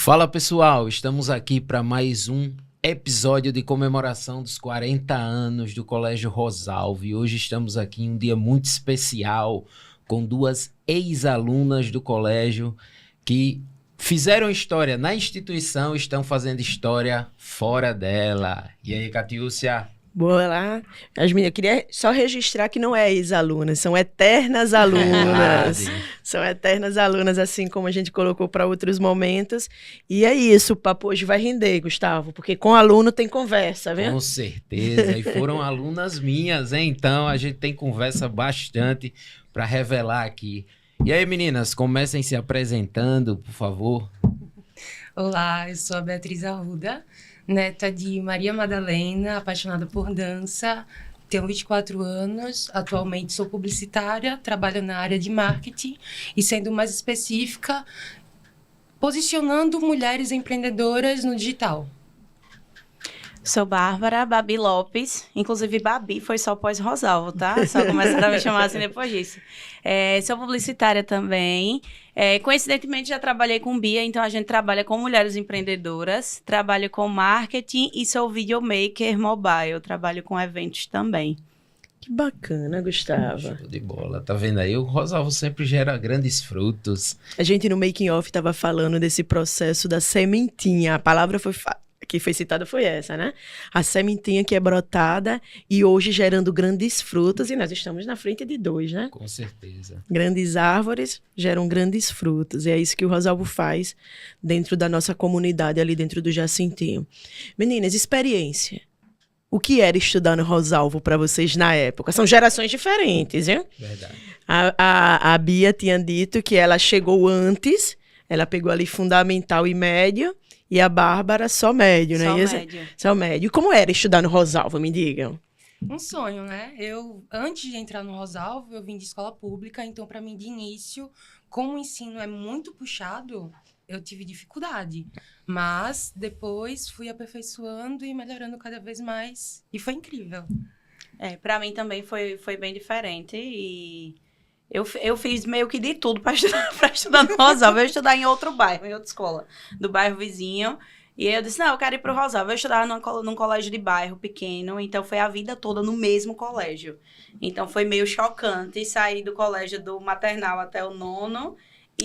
Fala pessoal, estamos aqui para mais um episódio de comemoração dos 40 anos do Colégio Rosalvo. E hoje estamos aqui em um dia muito especial com duas ex-alunas do colégio que fizeram história na instituição e estão fazendo história fora dela. E aí, Catiúcia? Boa lá. As meninas, eu queria só registrar que não é ex-alunas, são eternas alunas. São eternas alunas, assim como a gente colocou para outros momentos. E é isso, o papo hoje vai render, Gustavo, porque com aluno tem conversa, viu? Com certeza, e foram alunas minhas, hein? Então a gente tem conversa bastante para revelar aqui. E aí, meninas, comecem se apresentando, por favor. Olá, eu sou a Beatriz Arruda, neta de Maria Madalena, apaixonada por dança, tenho 24 anos, atualmente sou publicitária, trabalho na área de marketing e, sendo mais específica, posicionando mulheres empreendedoras no digital. Sou Bárbara, Babi Lopes. Inclusive, Babi foi só pós-Rosalvo, tá? Só começaram a me chamar assim depois disso. Sou publicitária também. Coincidentemente, já trabalhei com Bia, então a gente trabalha com mulheres empreendedoras. Trabalho com marketing e sou videomaker mobile. Trabalho com eventos também. Que bacana, Gustavo. Show de bola. Tá vendo aí? O Rosalvo sempre gera grandes frutos. A gente no Making Off estava falando desse processo da sementinha. A palavra que foi citada foi essa, né? A sementinha que é brotada e hoje gerando grandes frutos. E nós estamos na frente de dois, né? Com certeza. Grandes árvores geram grandes frutos. E é isso que o Rosalvo faz dentro da nossa comunidade, ali dentro do Jacintinho. Meninas, experiência. O que era estudar no Rosalvo para vocês na época? São gerações diferentes, viu? Verdade. A Bia tinha dito que ela chegou antes, ela pegou ali fundamental e médio, e a Bárbara só médio, né? Só médio. E como era estudar no Rosalvo, me digam? Um sonho, né? Antes de entrar no Rosalvo, eu vim de escola pública, então, para mim, de início, como o ensino é muito puxado, eu tive dificuldade. Mas, depois, fui aperfeiçoando e melhorando cada vez mais, e foi incrível. Para mim também foi bem diferente e... Eu fiz meio que de tudo para estudar no Rosalvo. Eu ia estudar em outro bairro, em outra escola, do bairro vizinho. E aí eu disse, não, eu quero ir pro Rosalvo. Eu estudava num colégio de bairro pequeno, então foi a vida toda no mesmo colégio. Então foi meio chocante sair do colégio do maternal até o nono.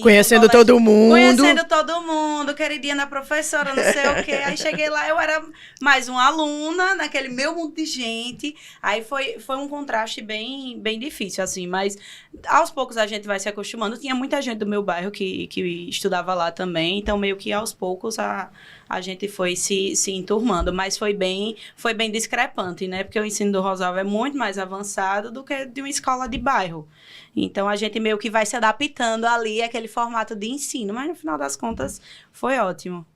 Conhecendo todo mundo. Conhecendo todo mundo, queridinha da professora, não sei o quê. Aí cheguei lá, eu era mais uma aluna, naquele meu mundo de gente. Aí foi um contraste bem difícil, assim. Mas aos poucos a gente vai se acostumando. Tinha muita gente do meu bairro que estudava lá também. Então, meio que aos poucos a gente foi se enturmando. Mas foi bem discrepante, né? Porque o ensino do Rosalvo é muito mais avançado do que de uma escola de bairro. Então, a gente meio que vai se adaptando ali àquele formato de ensino. Mas, no final das contas, foi ótimo.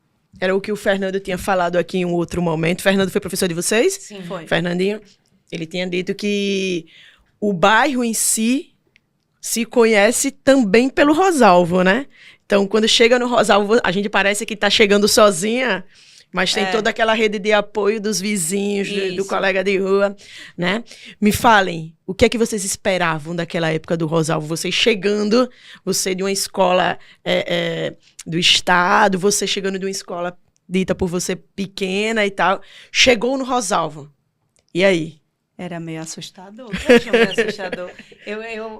Era o que o Fernando tinha falado aqui em um outro momento. Fernando foi professor de vocês? Sim, foi. Fernandinho, ele tinha dito que o bairro em si se conhece também pelo Rosalvo, né? Então, quando chega no Rosalvo, a gente parece que está chegando sozinha, mas tem toda aquela rede de apoio dos vizinhos, do colega de rua, né? Me falem, o que é que vocês esperavam daquela época do Rosalvo? Vocês chegando, você de uma escola do estado, você chegando de uma escola dita por você pequena e tal, chegou no Rosalvo. E aí? Era meio assustador. Eu achei meio assustador.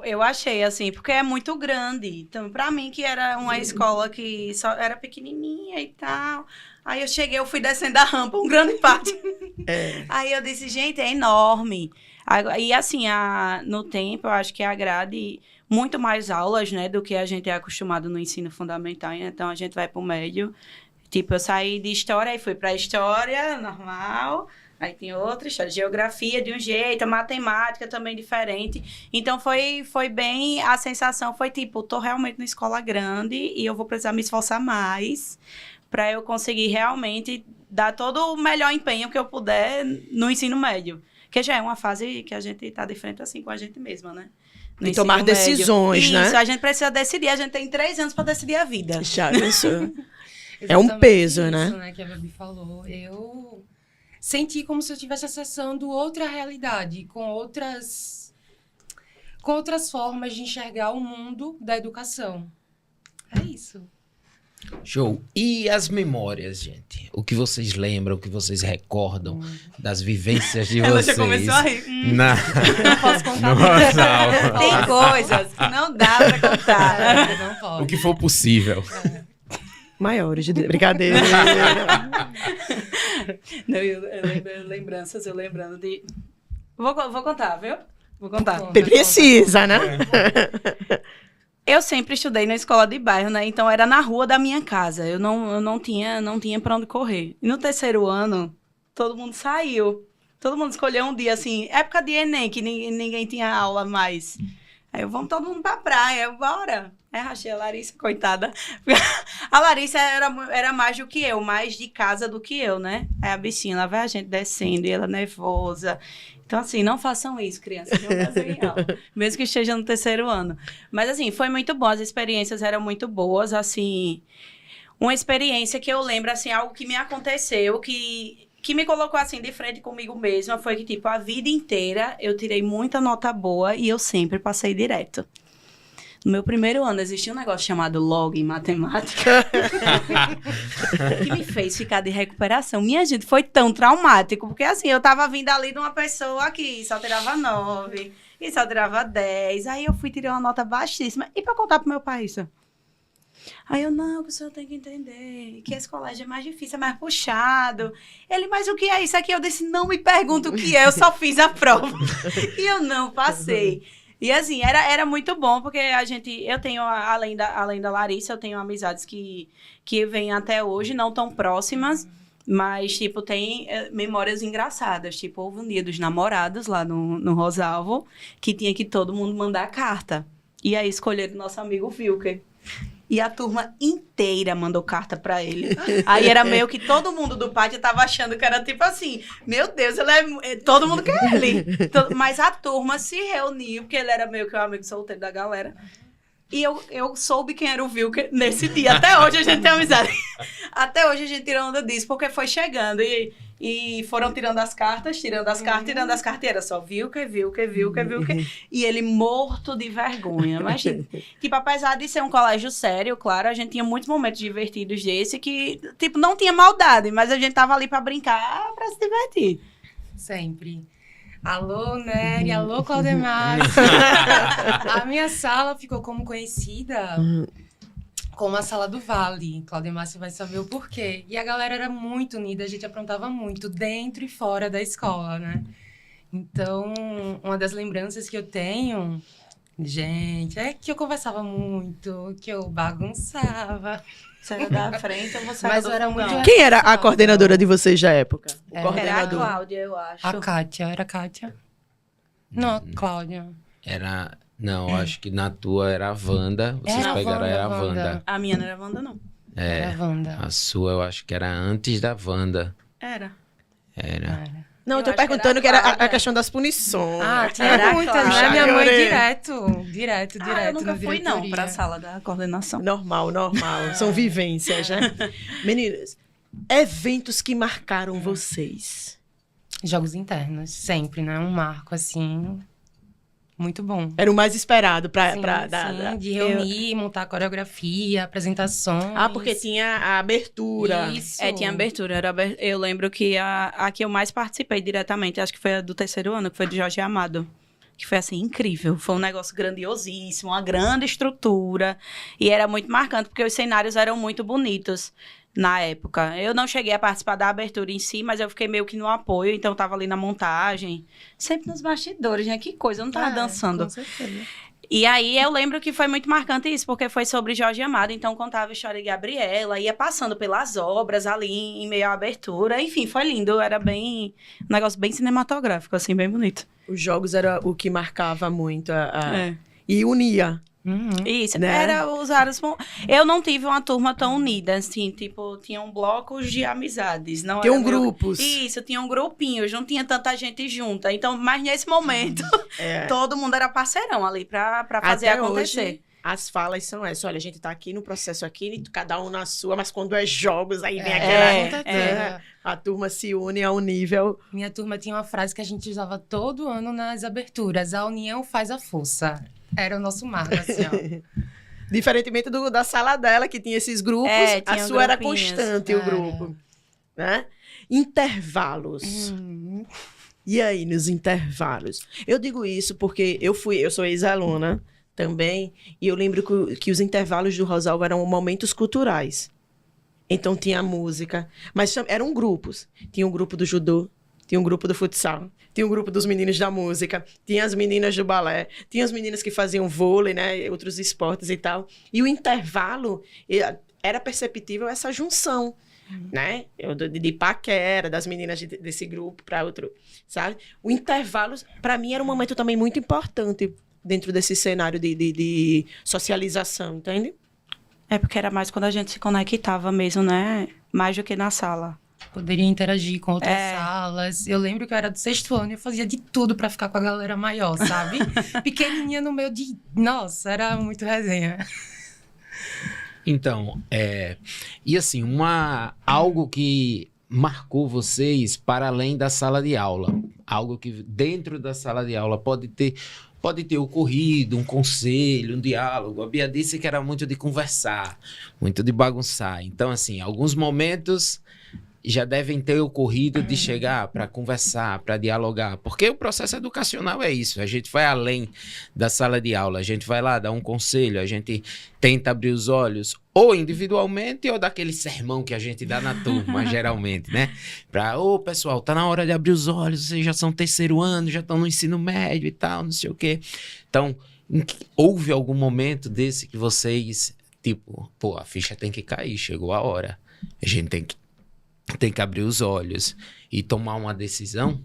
Eu achei, assim, porque é muito grande. Então, pra mim, que era uma escola que só era pequenininha e tal. Aí eu cheguei, eu fui descendo a rampa, um grande pátio. Aí eu disse, gente, é enorme. E assim, no tempo, eu acho que a grade muito mais aulas, né, do que a gente é acostumado no ensino fundamental. Então, a gente vai pro médio. Tipo, eu saí de história e fui pra história, normal. Aí tem outra história, geografia de um jeito, matemática também diferente. Então, foi bem... A sensação foi, tipo, tô realmente na escola grande e eu vou precisar me esforçar mais para eu conseguir realmente dar todo o melhor empenho que eu puder no ensino médio. Que já é uma fase que a gente tá de frente, assim, com a gente mesma, né? E tomar decisões, né? Isso, a gente precisa decidir. A gente tem 3 anos para decidir a vida. Já pensou? É um peso, isso, né? Que a Babi falou. Eu senti como se eu estivesse acessando outra realidade, com outras formas de enxergar o mundo da educação. É isso. Show. E as memórias, gente? O que vocês lembram, o que vocês recordam das vivências de Ela vocês? já começou a rir. Não posso contar. No Rosalvo. Tem coisas que não dá pra contar. né? Não pode. O que for possível. Maiores de brincadeira. Não, eu lembranças, eu lembrando de... Vou contar, viu? Vou contar. Conta. Precisa, né? Eu sempre estudei na escola de bairro, né? Então era na rua da minha casa. Eu não tinha para onde correr. E no terceiro ano, todo mundo saiu. Todo mundo escolheu um dia, assim, época de Enem, que ninguém tinha aula mais. Aí eu, vamos todo mundo pra praia, eu, bora. Aí rachei a Larissa, coitada. A Larissa era mais do que eu, mais de casa do que eu, né? Aí a bichinha, lá vai a gente descendo e ela nervosa. Então, assim, não façam isso, crianças. Não fazem aula, mesmo que esteja no terceiro ano. Mas, assim, foi muito bom. As experiências eram muito boas, assim... Uma experiência que eu lembro, assim, algo que me aconteceu, que me colocou, assim, de frente comigo mesma, foi que, tipo, a vida inteira eu tirei muita nota boa e eu sempre passei direto. No meu primeiro ano, existia um negócio chamado log em matemática que me fez ficar de recuperação. Minha gente, foi tão traumático, porque assim, eu tava vindo ali de uma pessoa que só tirava 9, e só tirava 10, aí eu fui tirar uma nota baixíssima, e pra contar pro meu pai isso? Aí eu, não, que o senhor tem que entender, que esse colégio é mais difícil, é mais puxado. Ele, mas o que é isso aqui? Eu disse, não me pergunta o que é, eu só fiz a prova. E eu não passei. E assim, era muito bom, porque eu tenho, além da Larissa, eu tenho amizades que vêm até hoje, não tão próximas, mas, tipo, tem memórias engraçadas. Tipo, houve um dia dos namorados lá no Rosalvo, que tinha que todo mundo mandar carta. E aí escolheram o nosso amigo Wilker. E a turma inteira mandou carta pra ele. Aí era meio que todo mundo do pátio tava achando que era tipo assim, meu Deus, todo mundo quer ele. Mas a turma se reuniu, porque ele era meio que o amigo solteiro da galera. E eu soube quem era o Wilker nesse dia. Até hoje a gente tem amizade. Até hoje a gente tira onda disso, porque foi chegando. E foram tirando as cartas. E era só Wilker. E ele morto de vergonha. Imagina. Tipo, apesar de ser um colégio sério, claro, a gente tinha muitos momentos divertidos desse que, tipo, não tinha maldade, mas a gente tava ali pra brincar, pra se divertir. Sempre. Alô, Nery, alô, Claudemar. A minha sala ficou como conhecida como a Sala do Vale. Claudemar, você vai saber o porquê. E a galera era muito unida, a gente aprontava muito, dentro e fora da escola, né? Então, uma das lembranças que eu tenho, gente, é que eu conversava muito, que eu bagunçava. Você era da frente, eu vou sair Mas do eu era fundão. muito... Quem era a coordenadora de vocês da época? O Era Era a coordenador. Cláudia, eu acho. A Kátia, era a Kátia? Não, Cláudia. Era... Não, acho que na tua era a Wanda. Vocês Era a pegaram, Wanda, era a Wanda. Wanda. A minha não era Wanda, não. Era a Wanda. A sua eu acho que era antes da Wanda. Era. Era. Não, eu tô Eu acho que perguntando era que era Cláudia. a questão das punições. Ah, tinha Era muitas, Cláudia. né? Minha mãe Chorei. direto Eu nunca na fui, não, diretoria. pra sala da coordenação. Normal. São vivências, né? Meninas, eventos que marcaram vocês. Jogos internos, sempre, né? Um marco, assim, muito bom. Era o mais esperado pra... Sim, dar. de reunir, montar coreografia, apresentações. Ah, porque tinha a abertura. Isso. Tinha abertura. Eu lembro que a que eu mais participei diretamente, acho que foi a do terceiro ano, que foi de Jorge Amado. Que foi, assim, incrível. Foi um negócio grandiosíssimo, uma grande estrutura. E era muito marcante, porque os cenários eram muito bonitos na época. Eu não cheguei a participar da abertura em si, mas eu fiquei meio que no apoio, então eu tava ali na montagem. Sempre nos bastidores, né? Que coisa, eu não tava dançando. Com certeza. E aí eu lembro que foi muito marcante isso, porque foi sobre Jorge Amado, então contava a história de Gabriela, ia passando pelas obras ali em meio à abertura, enfim, foi lindo, era um negócio bem cinematográfico, assim, bem bonito. Os jogos era o que marcava muito É. e unia. Uhum. Isso, Né? era os vários... Eu não tive uma turma tão unida, assim, tipo, tinham blocos de amizades. Não Tinham era meio- grupos. Isso, tinham grupinhos, não tinha tanta gente junta. Então, mas nesse momento, É. todo mundo era parceirão ali pra fazer Até acontecer. hoje, as falas são essas. Olha, a gente tá aqui no processo aqui, cada um na sua, mas quando é jogos, aí vem aquela... Com certeza. né? A turma se une a um nível... Minha turma tinha uma frase que a gente usava todo ano nas aberturas. A união faz a força. Era o nosso marco, assim, ó. Diferentemente da sala dela, que tinha esses grupos, É, a tinha sua era grupinhos. constante, o grupo. Né? Intervalos. E aí, nos intervalos? Eu digo isso porque eu sou ex-aluna também, e eu lembro que os intervalos do Rosalvo eram momentos culturais. Então tinha a música, mas eram grupos. Tinha um grupo do judô, tinha um grupo do futsal, tinha um grupo dos meninos da música, tinha as meninas do balé, tinha as meninas que faziam vôlei, né, outros esportes e tal. E o intervalo, era perceptível essa junção, né? De paquera, das meninas desse grupo para outro, sabe? O intervalo, para mim, era um momento também muito importante dentro desse cenário de socialização, entende? É porque era mais quando a gente se conectava mesmo, né? Mais do que na sala. Poderia interagir com outras salas. Eu lembro que eu era do 6º ano e eu fazia de tudo pra ficar com a galera maior, sabe? Pequenininha no meio de... Nossa, era muito resenha. Então, e assim, algo que marcou vocês para além da sala de aula, algo que dentro da sala de aula pode ter ocorrido um conselho, um diálogo. A Bia disse que era muito de conversar, muito de bagunçar. Então, assim, alguns momentos já devem ter ocorrido de chegar para conversar, para dialogar. Porque o processo educacional é isso. A gente vai além da sala de aula. A gente vai lá dar um conselho, a gente tenta abrir os olhos, ou individualmente, ou daquele sermão que a gente dá na turma, geralmente, né? Pessoal, tá na hora de abrir os olhos, vocês já são 3º ano, já estão no ensino médio e tal, não sei o quê. Então, houve algum momento desse que vocês, tipo, a ficha tem que cair, chegou a hora. A gente tem que abrir os olhos e tomar uma decisão?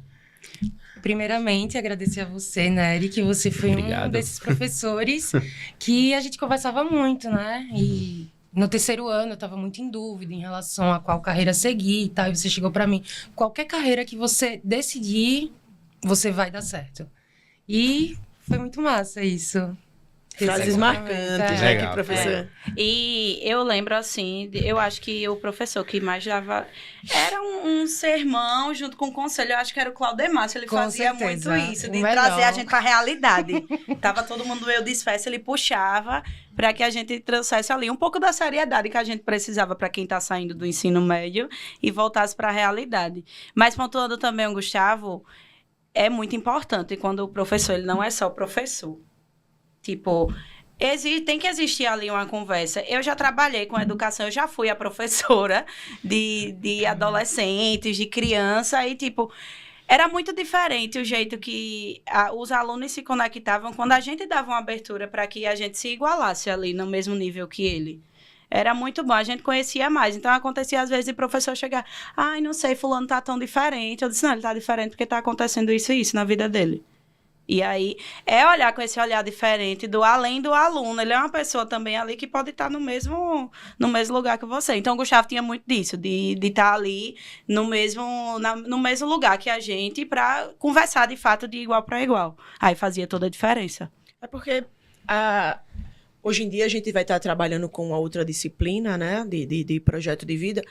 Primeiramente, agradecer a você, Nery, que você foi Obrigado. Um desses professores que a gente conversava muito, né? E no 3º ano eu estava muito em dúvida em relação a qual carreira seguir e tal. E você chegou para mim, qualquer carreira que você decidir, você vai dar certo. E foi muito massa isso. Frases marcantes, né, Legal. que professor... E eu lembro, assim, eu acho que o professor que mais dava... Era um sermão junto com o conselho. Eu acho que era o Claudemar. Ele Com fazia certeza. muito isso, de O melhor. trazer a gente para a realidade. Tava todo mundo meio disperso, ele puxava para que a gente trouxesse ali um pouco da seriedade que a gente precisava para quem está saindo do ensino médio e voltasse para a realidade. Mas pontuando também o Gustavo, é muito importante quando o professor, ele não é só professor. Tipo, tem que existir ali uma conversa. Eu já trabalhei com educação, eu já fui a professora de adolescentes, de criança, e, tipo, era muito diferente o jeito que os alunos se conectavam quando a gente dava uma abertura para que a gente se igualasse ali no mesmo nível que ele. Era muito bom, a gente conhecia mais. Então, acontecia às vezes de professor chegar, não sei, fulano tá tão diferente. Eu disse, não, ele tá diferente porque tá acontecendo isso e isso na vida dele. E aí, olhar com esse olhar diferente do além do aluno. Ele é uma pessoa também ali que pode estar no mesmo lugar que você. Então, o Gustavo tinha muito disso, de estar ali no mesmo lugar que a gente para conversar, de fato, de igual para igual. Aí fazia toda a diferença. É porque hoje em dia a gente vai estar trabalhando com uma outra disciplina, né, de projeto de vida,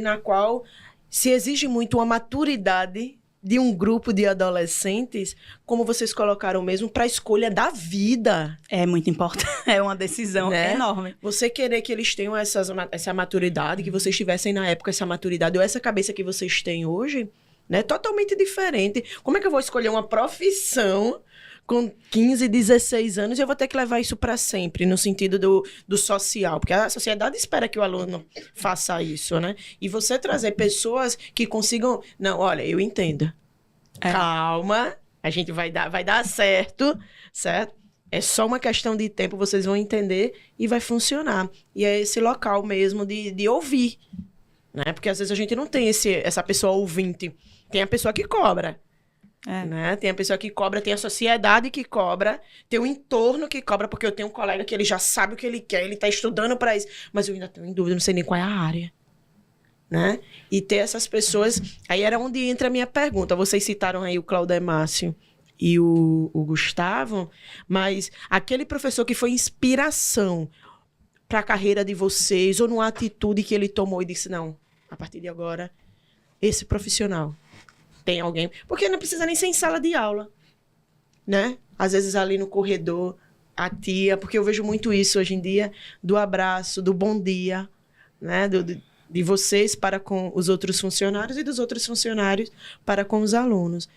na qual se exige muito uma maturidade de um grupo de adolescentes, como vocês colocaram mesmo, para a escolha da vida. É muito importante, é uma decisão, né, enorme. Você querer que eles tenham essa maturidade, que vocês tivessem na época essa maturidade, ou essa cabeça que vocês têm hoje, né, totalmente diferente. Como é que eu vou escolher uma profissão com 15, 16 anos, eu vou ter que levar isso para sempre, no sentido do social, porque a sociedade espera que o aluno faça isso, né? E você trazer pessoas que consigam... Não, olha, eu entendo. Calma, a gente vai dar certo? É só uma questão de tempo, vocês vão entender e vai funcionar. E é esse local mesmo de ouvir, né? Porque às vezes a gente não tem essa pessoa ouvinte, tem a pessoa que cobra. Né? Tem a pessoa que cobra, tem a sociedade que cobra, tem o entorno que cobra, porque eu tenho um colega que ele já sabe o que ele quer, ele tá estudando para isso, mas eu ainda tenho em dúvida, não sei nem qual é a área, né? E ter essas pessoas, aí era onde entra a minha pergunta. Vocês citaram aí o Claudemácio e o Gustavo, mas aquele professor que foi inspiração para a carreira de vocês, ou numa atitude que ele tomou e disse, não, a partir de agora, esse profissional tem alguém, porque não precisa nem ser em sala de aula, né? Às vezes ali no corredor, a tia, porque eu vejo muito isso hoje em dia, do abraço, do bom dia, né? De vocês para com os outros funcionários e dos outros funcionários para com os alunos.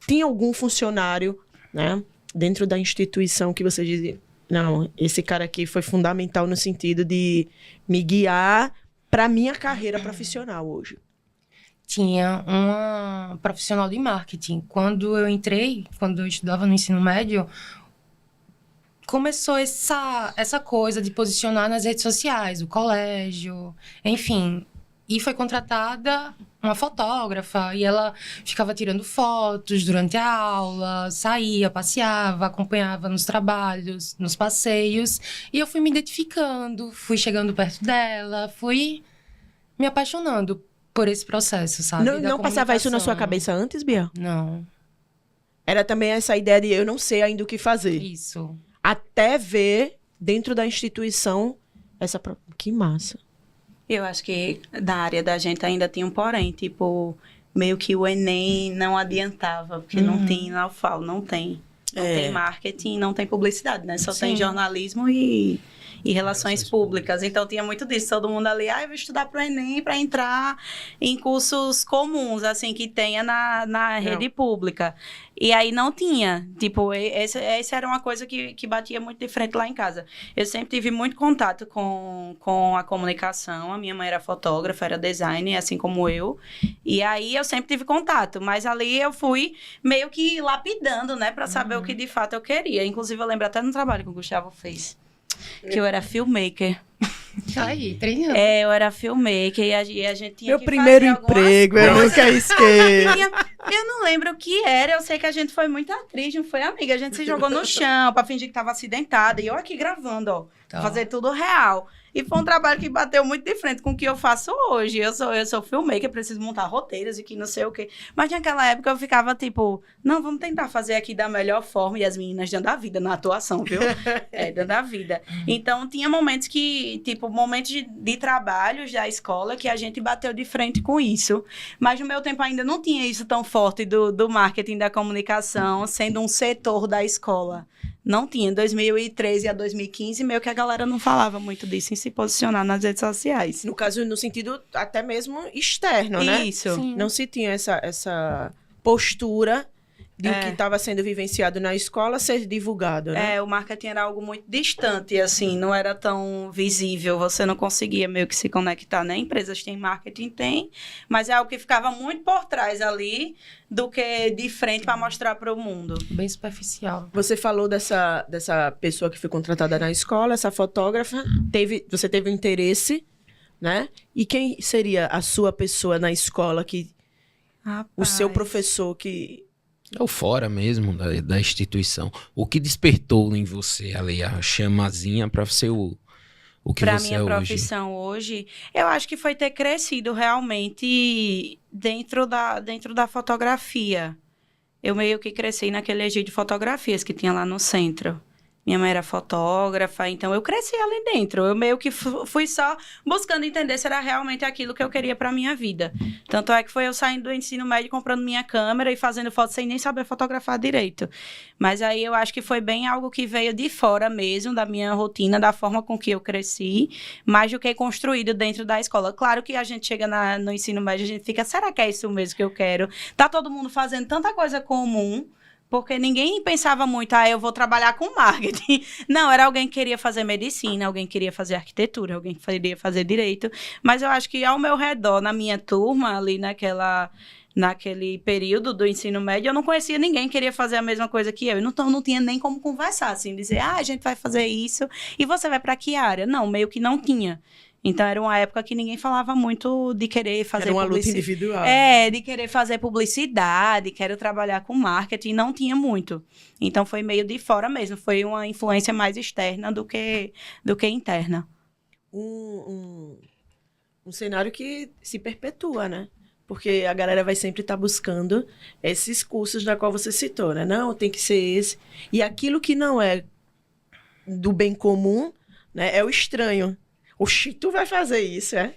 Tem algum funcionário, né, dentro da instituição que você dizia, não, esse cara aqui foi fundamental no sentido de me guiar para a minha carreira profissional hoje? Tinha uma profissional de marketing. Quando eu estudava no ensino médio, começou essa coisa de posicionar nas redes sociais, o colégio, enfim. E foi contratada uma fotógrafa e ela ficava tirando fotos durante a aula, saía, passeava, acompanhava nos trabalhos, nos passeios. E eu fui me identificando, fui chegando perto dela, fui me apaixonando por esse processo, sabe? Não passava isso na sua cabeça antes, Bia? Não. Era também essa ideia de eu não sei ainda o que fazer. Isso. Até ver dentro da instituição essa... Que massa. Eu acho que na área da gente ainda tinha um porém, tipo, meio que o Enem não adiantava, porque não tem na UFAL, não tem. Não tem marketing, não tem publicidade, né? Só tem jornalismo e relações públicas. Então, tinha muito disso. Todo mundo ali, eu vou estudar para o Enem para entrar em cursos comuns, assim, que tenha na rede pública. E aí, não tinha. Tipo, essa era uma coisa que batia muito de frente lá em casa. Eu sempre tive muito contato com a comunicação. A minha mãe era fotógrafa, era designer, assim como eu. E aí, eu sempre tive contato. Mas ali, eu fui meio que lapidando, né? Para saber o que, de fato, eu queria. Inclusive, eu lembro até no trabalho que o Gustavo fez. Que eu era filmmaker. Tá aí, treinando. Eu era filmmaker e a gente tinha Meu que primeiro fazer emprego, eu nunca esqueço. Eu não lembro o que era, eu sei que a gente foi muito atriz, não foi, amiga? A gente se jogou no chão pra fingir que tava acidentada. E eu aqui gravando, ó. Tá. Fazer tudo real. E foi um trabalho que bateu muito de frente com o que eu faço hoje. Eu sou filmmaker, preciso montar roteiros e que não sei o quê. Mas naquela época eu ficava tipo, não, vamos tentar fazer aqui da melhor forma. E as meninas dando a vida na atuação, viu? Dando a vida. Então, tinha momentos que, tipo, momentos de trabalhos da escola que a gente bateu de frente com isso. Mas no meu tempo ainda não tinha isso tão forte do marketing, da comunicação, sendo um setor da escola. Não tinha. Em 2013 a 2015, meio que a galera não falava muito disso, em se posicionar nas redes sociais. No caso, no sentido até mesmo externo, né? Isso. Sim. Não se tinha essa postura de o que estava sendo vivenciado na escola ser divulgado, né? O marketing era algo muito distante, assim, não era tão visível, você não conseguia meio que se conectar, né? Empresas têm marketing, tem, mas é algo que ficava muito por trás ali do que de frente para mostrar para o mundo. Bem superficial. Você falou dessa pessoa que foi contratada na escola, essa fotógrafa, você teve um interesse, né? E quem seria a sua pessoa na escola que... O seu professor que... Ou fora mesmo da instituição. O que despertou em você ali a chamazinha para ser o que pra você minha é hoje? profissão hoje, eu acho que foi ter crescido realmente dentro da fotografia. Eu meio que cresci naquele egito de fotografias que tinha lá no centro. Minha mãe era fotógrafa, então eu cresci ali dentro. Eu meio que fui só buscando entender se era realmente aquilo que eu queria para minha vida. Tanto é que foi eu saindo do ensino médio, comprando minha câmera e fazendo foto sem nem saber fotografar direito. Mas aí eu acho que foi bem algo que veio de fora mesmo, da minha rotina, da forma com que eu cresci, mais do que construído dentro da escola. Claro que a gente chega no ensino médio, a gente fica, será que é isso mesmo que eu quero? Tá todo mundo fazendo tanta coisa comum, porque ninguém pensava muito, eu vou trabalhar com marketing. Não, era alguém que queria fazer medicina, alguém que queria fazer arquitetura, alguém que queria fazer direito. Mas eu acho que ao meu redor, na minha turma, ali naquele período do ensino médio, eu não conhecia ninguém que queria fazer a mesma coisa que eu. Então, não tinha nem como conversar, assim, dizer, a gente vai fazer isso, e você vai para que área? Não, meio que não tinha. Então, era uma época que ninguém falava muito de querer fazer Era uma luta individual. de querer fazer publicidade, quero trabalhar com marketing, não tinha muito. Então, foi meio de fora mesmo. Foi uma influência mais externa do que interna. Um cenário que se perpetua, né? Porque a galera vai sempre estar buscando esses cursos da qual você citou, né? Não, tem que ser esse. E aquilo que não é do bem comum, né? É o estranho. Oxi, tu vai fazer isso, é?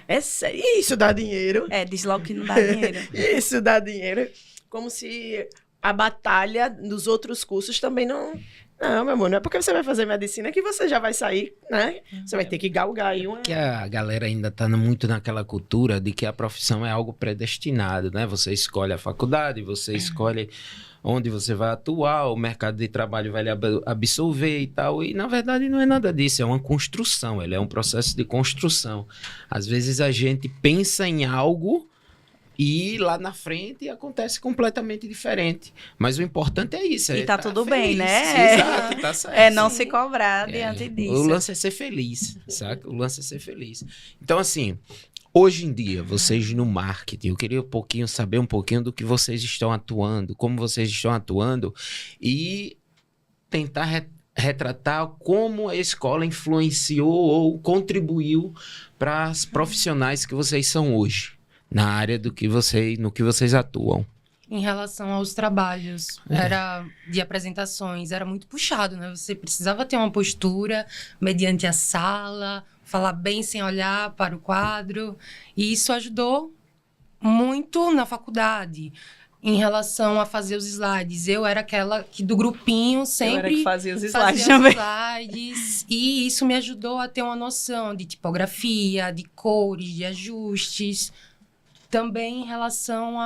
É sério. Isso dá dinheiro. Diz logo que não dá dinheiro. Isso dá dinheiro. Como se a batalha dos outros cursos também não Não, meu amor, não é porque você vai fazer medicina que você já vai sair, né? Você vai ter que galgar aí uma... Que a galera ainda tá muito naquela cultura de que a profissão é algo predestinado, né? Você escolhe a faculdade, você escolhe onde você vai atuar, o mercado de trabalho vai lhe absorver e tal. E, na verdade, não é nada disso. É uma construção. Ele é um processo de construção. Às vezes, a gente pensa em algo e lá na frente acontece completamente diferente. Mas o importante é isso. E tá tudo feliz. Bem, né? Exato, tá certo. É não se cobrar diante disso. O lance é ser feliz, saca? O lance é ser feliz. Então, assim, hoje em dia, vocês no marketing, eu queria saber um pouquinho do que vocês estão atuando, como vocês estão atuando e tentar retratar como a escola influenciou ou contribuiu para as profissionais que vocês são hoje, na área no que vocês atuam. Em relação aos trabalhos, era de apresentações, era muito puxado, né? Você precisava ter uma postura mediante a sala, falar bem sem olhar para o quadro. E isso ajudou muito na faculdade. Em relação a fazer os slides, eu era aquela que do grupinho sempre eu era que fazia os slides fazia também. os slides, e isso me ajudou a ter uma noção de tipografia, de cores, de ajustes. Também em relação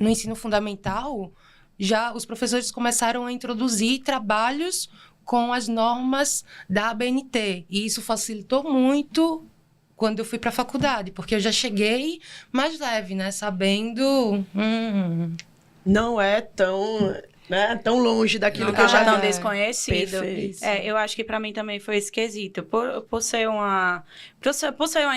no ensino fundamental, já os professores começaram a introduzir trabalhos com as normas da ABNT. E isso facilitou muito quando eu fui para a faculdade, porque eu já cheguei mais leve, né? Sabendo... Não é tão, né, tão longe daquilo Não que eu já tão vi. desconhecido. Perfeito. Eu acho que para mim também foi esquisito. Por ser uma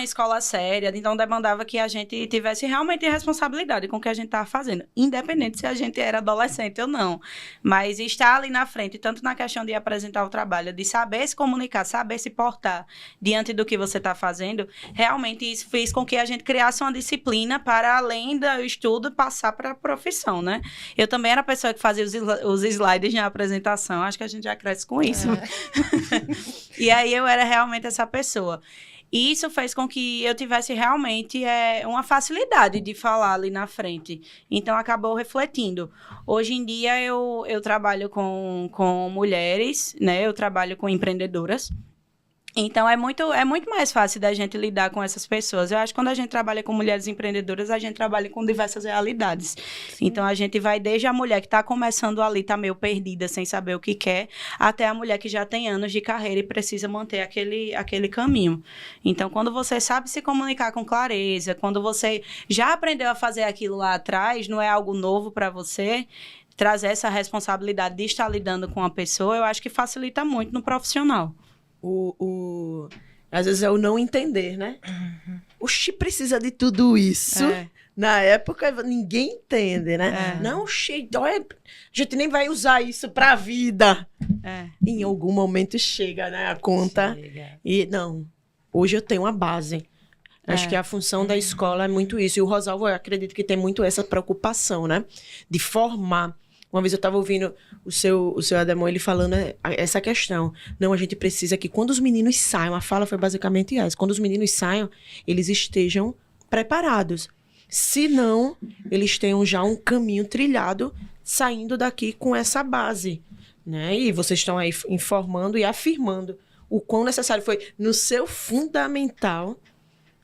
escola séria, então demandava que a gente tivesse realmente responsabilidade com o que a gente estava fazendo, independente se a gente era adolescente ou não. Mas estar ali na frente, tanto na questão de apresentar o trabalho, de saber se comunicar, saber se portar diante do que você está fazendo, realmente isso fez com que a gente criasse uma disciplina para, além do estudo, passar para a profissão, né? Eu também era a pessoa que fazia os slides na apresentação, acho que a gente já cresce com isso. E aí eu era realmente essa pessoa. E isso fez com que eu tivesse realmente uma facilidade de falar ali na frente. Então, acabou refletindo. Hoje em dia, eu trabalho com mulheres, né? Eu trabalho com empreendedoras. Então, é muito mais fácil da gente lidar com essas pessoas. Eu acho que quando a gente trabalha com mulheres empreendedoras, a gente trabalha com diversas realidades. Sim. Então, a gente vai desde a mulher que está começando ali, está meio perdida, sem saber o que quer, até a mulher que já tem anos de carreira e precisa manter aquele caminho. Então, quando você sabe se comunicar com clareza, quando você já aprendeu a fazer aquilo lá atrás, não é algo novo para você, trazer essa responsabilidade de estar lidando com a pessoa, eu acho que facilita muito no profissional. Às vezes é o não entender, né? Oxi, precisa de tudo isso. Na época, ninguém entende, né? Não, oxi, a gente nem vai usar isso pra vida. Em algum momento chega, né? A conta. E não, hoje eu tenho uma base. Acho que a função da escola é muito isso. E o Rosalvo, eu acredito que tem muito essa preocupação, né? De formar. Uma vez eu estava ouvindo o seu Ademon, ele falando essa questão. Não, a gente precisa que quando os meninos saiam, a fala foi basicamente essa, quando os meninos saiam, eles estejam preparados. Se não, eles tenham já um caminho trilhado saindo daqui com essa base, né? E vocês estão aí informando e afirmando o quão necessário foi no seu fundamental,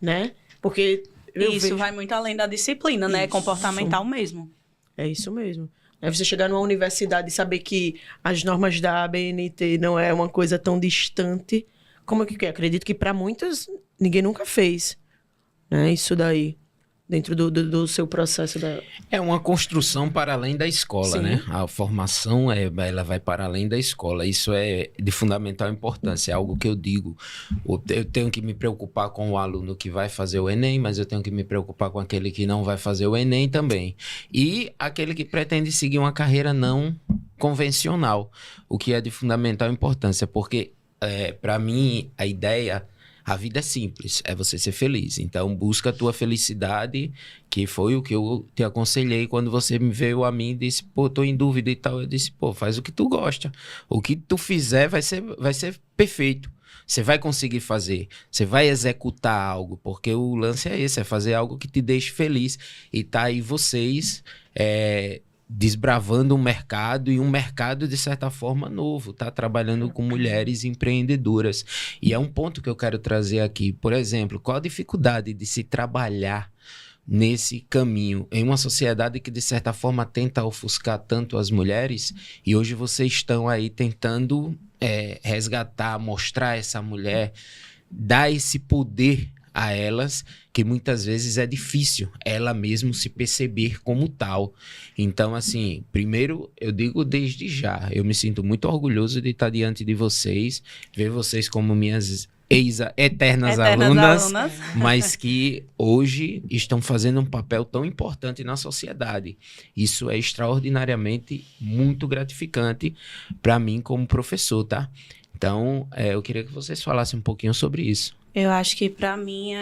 né? Porque isso vai muito além da disciplina, né? Comportamental mesmo. É isso mesmo. É você chegar numa universidade e saber que as normas da ABNT não é uma coisa tão distante. Como é que é? Acredito que para muitos ninguém nunca fez, né? Isso daí, dentro do seu processo. É uma construção para além da escola, sim, né? A formação, ela vai para além da escola. Isso é de fundamental importância. É algo que eu digo. Eu tenho que me preocupar com o aluno que vai fazer o Enem, mas eu tenho que me preocupar com aquele que não vai fazer o Enem também. E aquele que pretende seguir uma carreira não convencional, o que é de fundamental importância. Porque, para mim, a vida é simples, é você ser feliz. Então, busca a tua felicidade, que foi o que eu te aconselhei quando você me veio a mim e disse, pô, tô em dúvida e tal. Eu disse, pô, faz o que tu gosta. O que tu fizer vai ser perfeito. Você vai conseguir fazer, você vai executar algo, porque o lance é esse, é fazer algo que te deixe feliz. E tá aí vocês desbravando um mercado, e um mercado, de certa forma, novo, tá trabalhando com mulheres empreendedoras. E é um ponto que eu quero trazer aqui. Por exemplo, qual a dificuldade de se trabalhar nesse caminho, em uma sociedade que, de certa forma, tenta ofuscar tanto as mulheres, e hoje vocês estão aí tentando resgatar, mostrar essa mulher, dar esse poder a elas, que muitas vezes é difícil ela mesmo se perceber como tal. Então, assim, primeiro, eu digo desde já, eu me sinto muito orgulhoso de estar diante de vocês, ver vocês como minhas eternas alunas, mas que hoje estão fazendo um papel tão importante na sociedade. Isso é extraordinariamente muito gratificante para mim como professor, tá? Então, eu queria que vocês falassem um pouquinho sobre isso. Eu acho que para mim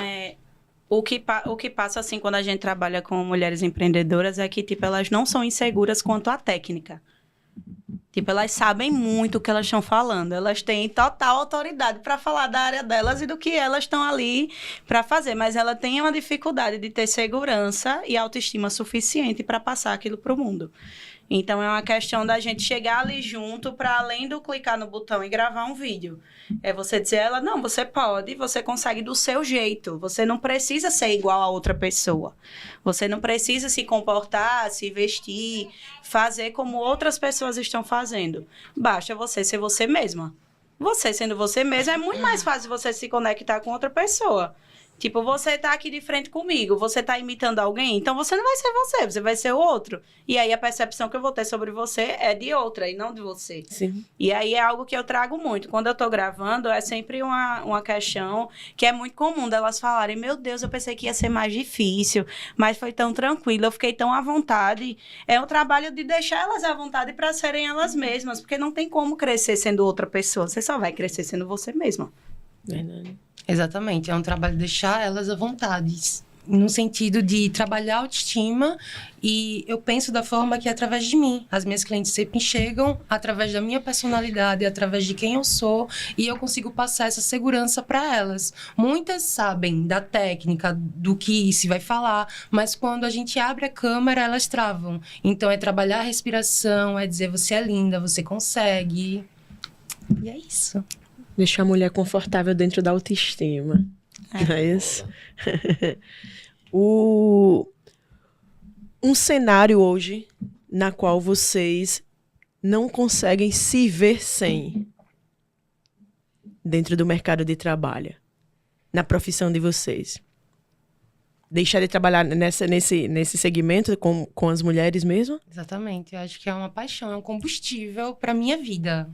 o que passa assim quando a gente trabalha com mulheres empreendedoras é que tipo elas não são inseguras quanto à técnica. Tipo, elas sabem muito o que elas estão falando. Elas têm total autoridade para falar da área delas e do que elas estão ali para fazer. Mas ela tem uma dificuldade de ter segurança e autoestima suficiente para passar aquilo para o mundo. Então, é uma questão da gente chegar ali junto para além do clicar no botão e gravar um vídeo. É você dizer a ela, não, você pode, você consegue do seu jeito. Você não precisa ser igual a outra pessoa. Você não precisa se comportar, se vestir, fazer como outras pessoas estão fazendo. Basta você ser você mesma. Você sendo você mesma, é muito mais fácil você se conectar com outra pessoa. Tipo, você tá aqui de frente comigo, você tá imitando alguém, então você não vai ser você vai ser o outro. E aí a percepção que eu vou ter sobre você é de outra e não de você. Sim. E aí é algo que eu trago muito. Quando eu tô gravando, é sempre uma questão que é muito comum delas falarem, meu Deus, eu pensei que ia ser mais difícil, mas foi tão tranquilo, eu fiquei tão à vontade. É um trabalho de deixar elas à vontade para serem elas mesmas, porque não tem como crescer sendo outra pessoa, você só vai crescer sendo você mesma. Verdade. Exatamente, é um trabalho de deixar elas à vontade, no sentido de trabalhar a autoestima, e eu penso da forma que é através de mim. As minhas clientes sempre chegam através da minha personalidade, através de quem eu sou, e eu consigo passar essa segurança para elas. Muitas sabem da técnica, do que se vai falar, mas quando a gente abre a câmera, elas travam. Então, é trabalhar a respiração, é dizer, você é linda, você consegue, e é isso. Deixar a mulher confortável dentro da autoestima. Não é isso? Um cenário hoje na qual vocês não conseguem se ver sem dentro do mercado de trabalho, na profissão de vocês. Deixar de trabalhar nesse segmento com as mulheres mesmo? Exatamente, eu acho que é uma paixão, é um combustível para minha vida.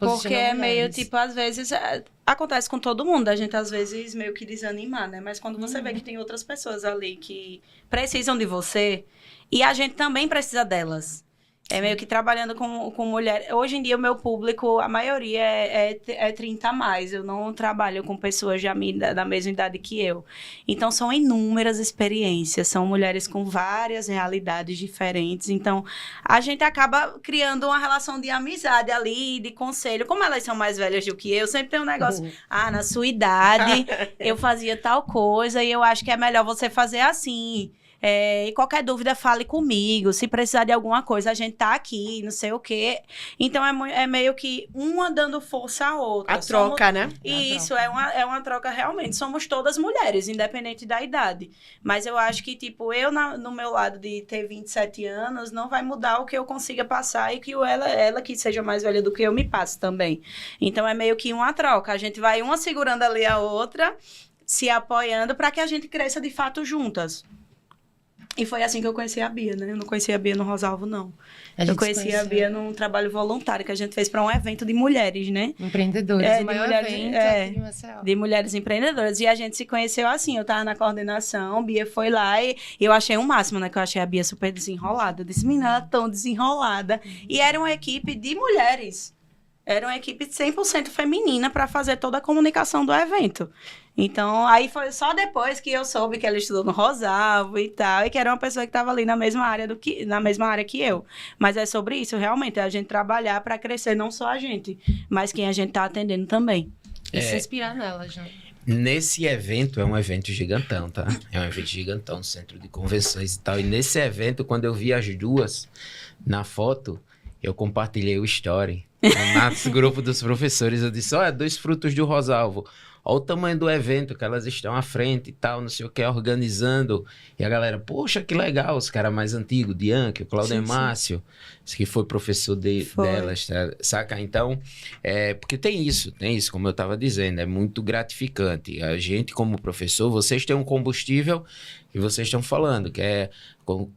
Porque é meio, mulheres. tipo, às vezes, acontece com todo mundo, a gente às vezes meio que desanimar, né? Mas quando você vê que tem outras pessoas ali que precisam de você, e a gente também precisa delas. É meio que trabalhando com mulher. Hoje em dia, o meu público, a maioria é 30 a mais. Eu não trabalho com pessoas da mesma idade que eu. Então, são inúmeras experiências. São mulheres com várias realidades diferentes. Então, a gente acaba criando uma relação de amizade ali, de conselho. Como elas são mais velhas do que eu, sempre tem um negócio. Na sua idade, eu fazia tal coisa e eu acho que é melhor você fazer assim. E qualquer dúvida, fale comigo. Se precisar de alguma coisa, a gente tá aqui, não sei o quê. Então, é meio que uma dando força à outra. A troca, né? Isso, é uma troca realmente. Somos todas mulheres, independente da idade. Mas eu acho que, tipo, eu, no meu lado de ter 27 anos, não vai mudar o que eu consiga passar e que ela que seja mais velha do que eu, me passe também. Então, é meio que uma troca. A gente vai uma segurando ali a outra, se apoiando para que a gente cresça de fato juntas. E foi assim que eu conheci a Bia, né? Eu não conhecia a Bia no Rosalvo, não. Eu conheci a Bia num trabalho voluntário que a gente fez para um evento de mulheres, né? Empreendedoras, o maior evento aqui de Maceió. De mulheres empreendedoras. E a gente se conheceu assim, eu tava na coordenação, Bia foi lá e eu achei o máximo, né? Que eu achei a Bia super desenrolada. Eu disse, menina, ela é tão desenrolada. E era uma equipe de mulheres. Era uma equipe 100% feminina para fazer toda a comunicação do evento. Então, aí foi só depois que eu soube que ela estudou no Rosalvo e tal, e que era uma pessoa que estava ali na mesma área que eu. Mas é sobre isso, realmente, é a gente trabalhar para crescer não só a gente, mas quem a gente está atendendo também. E se inspirar nela, já. nesse evento, é um evento gigantão, tá? É um evento gigantão, centro de convenções e tal. E nesse evento, quando eu vi as duas na foto, eu compartilhei o story. No nosso grupo dos professores, eu disse, olha, 2 frutos do Rosalvo. Olha o tamanho do evento, que elas estão à frente e tal, não sei o que, organizando. E a galera, poxa, que legal, os caras mais antigos, Dianque, o Claudio Márcio, que foi professor delas, tá? Saca? Então, porque tem isso, como eu estava dizendo, é muito gratificante. A gente, como professor, vocês têm um combustível que vocês estão falando, que é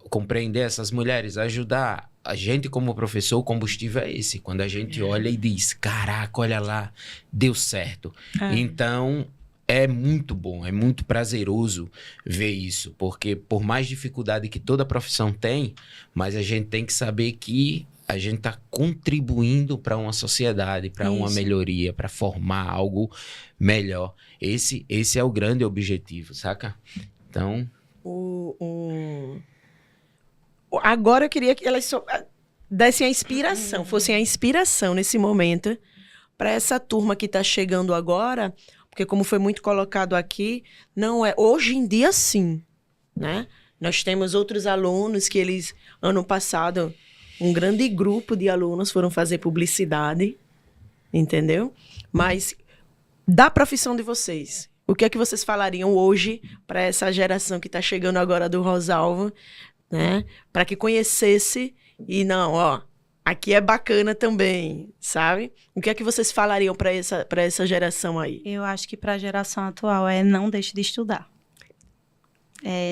compreender essas mulheres, ajudar. A gente, como professor, o combustível é esse. Quando a gente olha e diz, caraca, olha lá, deu certo. Então, é muito bom, é muito prazeroso ver isso. Porque por mais dificuldade que toda profissão tem, mas a gente tem que saber que a gente está contribuindo para uma sociedade, para uma melhoria, para formar algo melhor. Esse é o grande objetivo, saca? Então... Agora eu queria que elas dessem a inspiração, fossem a inspiração nesse momento para essa turma que está chegando agora, porque como foi muito colocado aqui, não é hoje em dia sim, né? Nós temos outros alunos que eles, ano passado, um grande grupo de alunos foram fazer publicidade, entendeu? Mas da profissão de vocês, o que é que vocês falariam hoje para essa geração que está chegando agora do Rosalvo, né? Para que conhecesse e não, ó, aqui é bacana também, sabe? O que é que vocês falariam para essa geração aí? Eu acho que para a geração atual não deixe de estudar.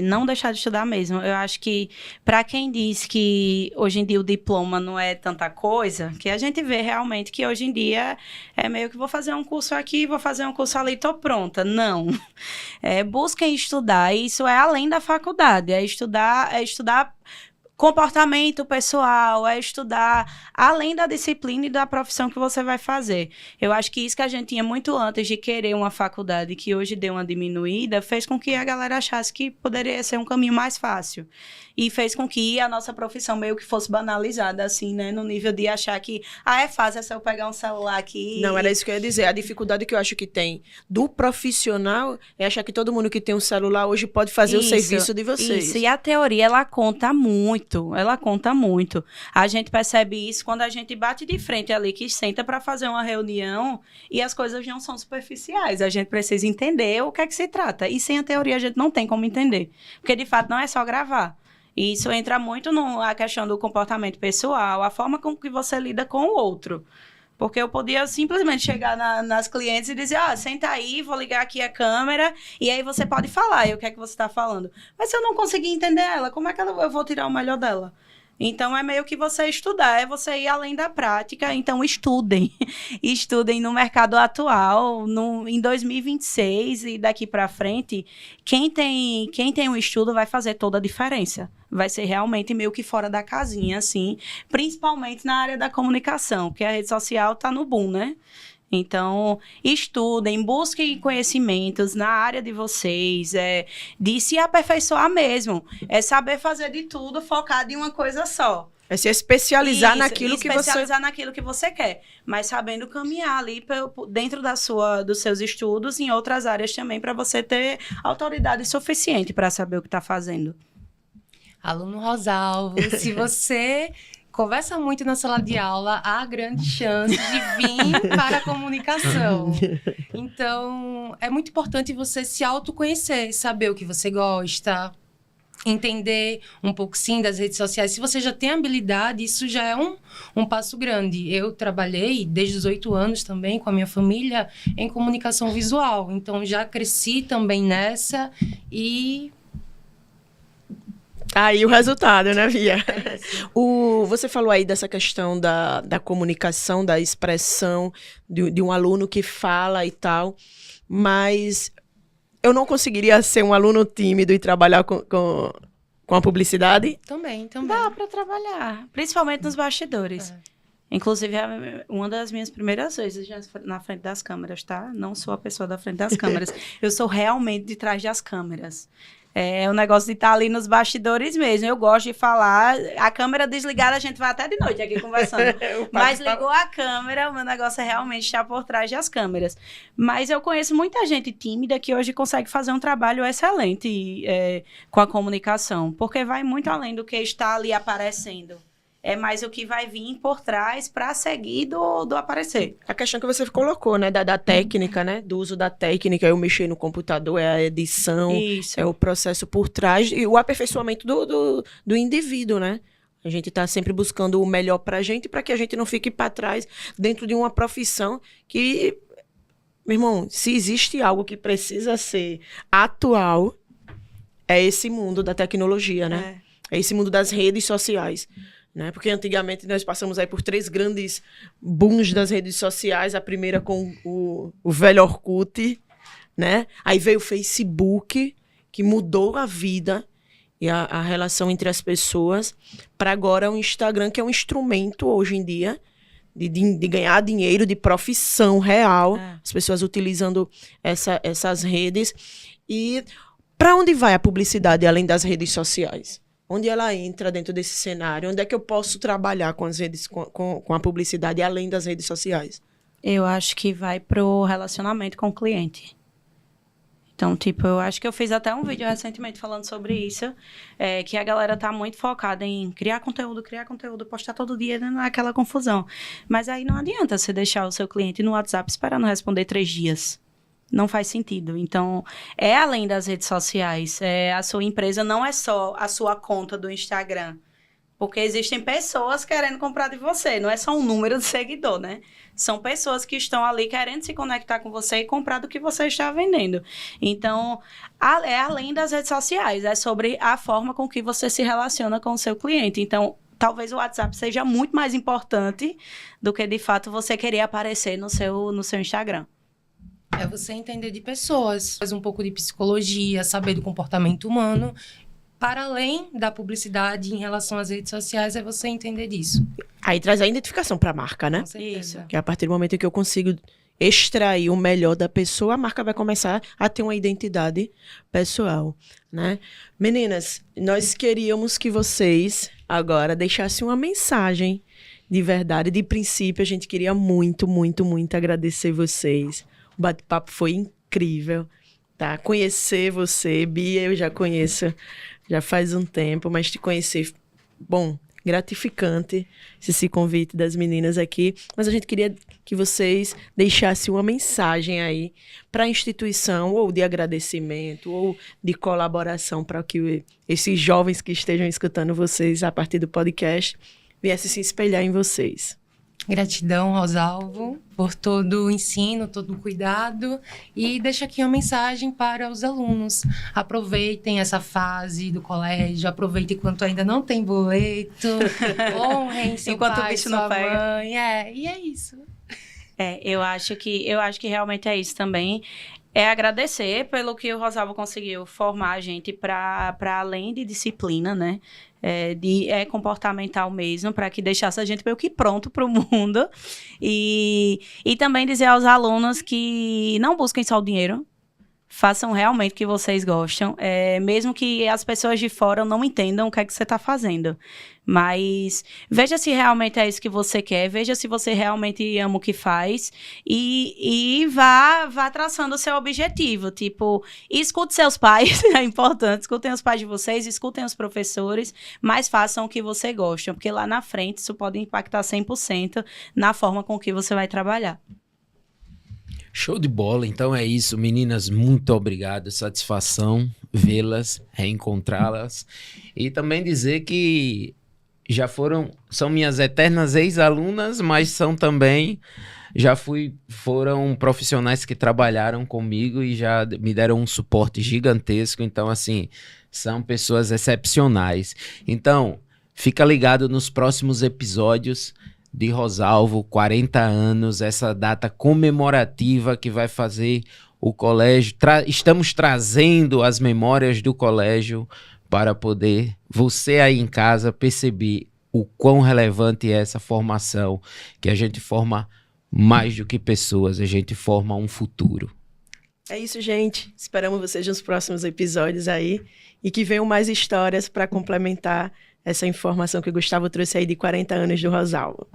Não deixar de estudar mesmo. Eu acho que para quem diz que hoje em dia o diploma não é tanta coisa, que a gente vê realmente que hoje em dia é meio que vou fazer um curso aqui, vou fazer um curso ali e tô pronta. Não. Busquem estudar. Isso é além da faculdade. É estudar comportamento pessoal, é estudar além da disciplina e da profissão que você vai fazer. Eu acho que isso que a gente tinha muito antes de querer uma faculdade, que hoje deu uma diminuída, fez com que a galera achasse que poderia ser um caminho mais fácil. E fez com que a nossa profissão meio que fosse banalizada, assim, né? No nível de achar que, é fácil, é só eu pegar um celular aqui. Não, era isso que eu ia dizer. A dificuldade que eu acho que tem do profissional é achar que todo mundo que tem um celular hoje pode fazer o serviço de vocês. Isso, e a teoria, ela conta muito. A gente percebe isso quando a gente bate de frente ali, que senta para fazer uma reunião e as coisas não são superficiais. A gente precisa entender o que é que se trata. E sem a teoria a gente não tem como entender. Porque, de fato, não é só gravar. E isso entra muito na questão do comportamento pessoal, a forma com que você lida com o outro. Porque eu podia simplesmente chegar nas clientes e dizer, senta aí, vou ligar aqui a câmera, e aí você pode falar, e o que é que você está falando. Mas se eu não conseguir entender ela, como é que eu vou tirar o melhor dela? Então, é meio que você estudar, é você ir além da prática. Então, estudem. Estudem no mercado atual, em 2026 e daqui para frente. Quem tem um estudo vai fazer toda a diferença. Vai ser realmente meio que fora da casinha, assim. Principalmente na área da comunicação, porque a rede social está no boom, né? Então, estudem, busquem conhecimentos na área de vocês, de se aperfeiçoar mesmo. É saber fazer de tudo, focado em uma coisa só. É se especializar naquilo que você quer, mas sabendo caminhar ali dentro dos seus estudos em outras áreas também, para você ter autoridade suficiente para saber o que está fazendo. Aluno Rosalvo, se você conversa muito na sala de aula, há grande chance de vir para a comunicação. Então, é muito importante você se autoconhecer, saber o que você gosta, entender um pouco, sim, das redes sociais. Se você já tem habilidade, isso já é um passo grande. Eu trabalhei desde os 8 anos também com a minha família em comunicação visual. Então, já cresci também nessa e... Aí o resultado, né, Bia? Você falou aí dessa questão da comunicação, da expressão de um aluno que fala e tal, mas eu não conseguiria ser um aluno tímido e trabalhar com a publicidade? Também. Dá para trabalhar, principalmente nos bastidores. Inclusive, uma das minhas primeiras vezes na frente das câmeras, tá? Não sou a pessoa da frente das câmeras. Eu sou realmente de trás das câmeras. É o negócio de estar ali nos bastidores mesmo. Eu gosto de falar. A câmera desligada, a gente vai até de noite aqui conversando. Mas ligou a câmera, o meu negócio é realmente estar por trás das câmeras. Mas eu conheço muita gente tímida que hoje consegue fazer um trabalho excelente com a comunicação. Porque vai muito além do que está ali aparecendo. É mais o que vai vir por trás para seguir do aparecer. A questão que você colocou, né, da técnica, né, do uso da técnica, eu mexer no computador, é a edição, Isso. é o processo por trás e o aperfeiçoamento do indivíduo, né? A gente está sempre buscando o melhor para a gente, para que a gente não fique para trás dentro de uma profissão que, meu irmão, se existe algo que precisa ser atual, é esse mundo da tecnologia, né? É esse mundo das redes sociais. Né? Porque antigamente nós passamos aí por 3 grandes booms das redes sociais. A primeira com o velho Orkut, né? Aí veio o Facebook, que mudou a vida e a relação entre as pessoas, para agora o Instagram, que é um instrumento hoje em dia de ganhar dinheiro, de profissão real. As pessoas utilizando essas redes. E para onde vai a publicidade além das redes sociais? Onde ela entra dentro desse cenário? Onde é que eu posso trabalhar com as redes, com a publicidade além das redes sociais? Eu acho que vai pro relacionamento com o cliente. Então, tipo, eu acho que eu fiz até um vídeo recentemente falando sobre isso, que a galera tá muito focada em criar conteúdo, postar todo dia, né, naquela confusão. Mas aí não adianta você deixar o seu cliente no WhatsApp esperando responder 3 dias. Não faz sentido. Então, é além das redes sociais. A sua empresa não é só a sua conta do Instagram. Porque existem pessoas querendo comprar de você. Não é só um número de seguidor, né? São pessoas que estão ali querendo se conectar com você e comprar do que você está vendendo. Então, é além das redes sociais. É sobre a forma com que você se relaciona com o seu cliente. Então, talvez o WhatsApp seja muito mais importante do que, de fato, você querer aparecer no seu Instagram. É você entender de pessoas, fazer um pouco de psicologia, saber do comportamento humano. Para além da publicidade em relação às redes sociais, é você entender disso. Aí traz a identificação para a marca, né? Com certeza. Que a partir do momento que eu consigo extrair o melhor da pessoa, a marca vai começar a ter uma identidade pessoal, né? Meninas, nós queríamos que vocês agora deixassem uma mensagem de verdade. De princípio, a gente queria muito, muito, muito agradecer vocês. O bate-papo foi incrível, tá? Conhecer você, Bia, eu já conheço já faz um tempo, mas te conhecer, bom, gratificante esse convite das meninas aqui. Mas a gente queria que vocês deixassem uma mensagem aí para a instituição, ou de agradecimento, ou de colaboração, para que esses jovens que estejam escutando vocês a partir do podcast viessem se espelhar em vocês. Gratidão, Rosalvo, por todo o ensino, todo o cuidado. E deixo aqui uma mensagem para os alunos. Aproveitem essa fase do colégio, aproveitem enquanto ainda não tem boleto, honrem seu enquanto pai, o bicho sua não pega. mãe. E é isso. Eu acho que realmente é isso também. É agradecer pelo que o Rosalvo conseguiu formar a gente para além de disciplina, né? É comportamental mesmo, para que deixasse a gente meio que pronto para o mundo. E também dizer aos alunos que não busquem só o dinheiro, façam realmente o que vocês gostam, mesmo que as pessoas de fora não entendam o que é que você está fazendo. Mas veja se realmente é isso que você quer, veja se você realmente ama o que faz e vá traçando o seu objetivo. Tipo, escute seus pais, é importante, escutem os pais de vocês, escutem os professores, mas façam o que você gosta, porque lá na frente isso pode impactar 100% na forma com que você vai trabalhar. Show de bola, então é isso, meninas, muito obrigado, satisfação vê-las, reencontrá-las e também dizer que são minhas eternas ex-alunas, mas são também, foram profissionais que trabalharam comigo e já me deram um suporte gigantesco, então assim, são pessoas excepcionais. Então, fica ligado nos próximos episódios de Rosalvo, 40 anos, essa data comemorativa que vai fazer o colégio. Estamos trazendo as memórias do colégio para poder você aí em casa perceber o quão relevante é essa formação, que a gente forma mais do que pessoas, a gente forma um futuro. É isso, gente. Esperamos vocês nos próximos episódios aí e que venham mais histórias para complementar essa informação que o Gustavo trouxe aí de 40 anos do Rosalvo.